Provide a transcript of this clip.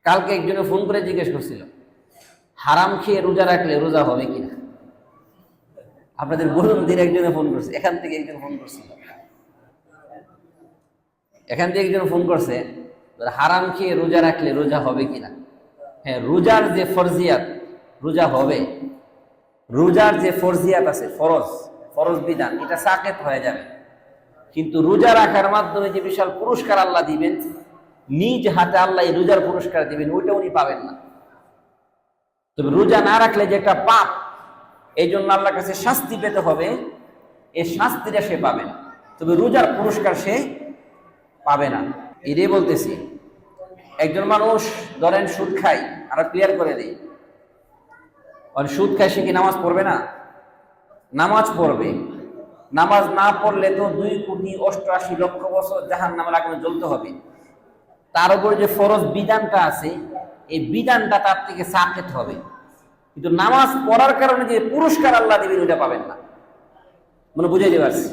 কালকে একজনে ফোন করে জিজ্ঞেস করছিল হারাম খেয়ে রোজা রাখলে রোজা হবে কিনা। আপনাদের বলুন দিন, একজনে ফোন করছে, এখান থেকে একজন ফোন করছিল, এখান থেকে একজন ফোন করছে হারাম খেয়ে রোজা রাখলে রোজা হবে কিনা। হ্যাঁ, রোজার যে ফরজিয়াত, রোজা হবে। রোজার যে ফরজিয়াত আছে, ফরজ ফরজ বিধান, এটা সাকেত হয়ে যাবে। কিন্তু রোজা রাখার মাধ্যমে যে বিশাল পুরস্কার আল্লাহ দিবেন, নিজ হাতে আল্লাহ এই রোজার পুরস্কার দিবেন, ওইটা উনি পাবেন না। তবে রোজা না রাখলে যে একটা পাপ, এই জন্য আল্লাহর কাছে শাস্তি পেতে হবে, এই শাস্তিটা সে পাবে না, তবে রোজার পুরস্কার সে পাবে না। এটাই বলতেছি, একজন মানুষ ধরেন সুদ খায়, আরো ক্লিয়ার করে দিই, সুদ খায়, সে কি নামাজ পড়বে না? নামাজ পড়বে। নামাজ না পড়লে তো 2,88,00,000 বছর জাহান্নামের আগুনে জ্বলতে হবে। তার উপরে যে ফরজ বিধানটা আছে, এই বিধানটা তার থেকে সাকেত হবে। কিন্তু নামাজ পড়ার কারণে যে পুরস্কার আল্লাহ দিবেন, ওইটা পাবেন না। মানে বুঝাইতে পারছি?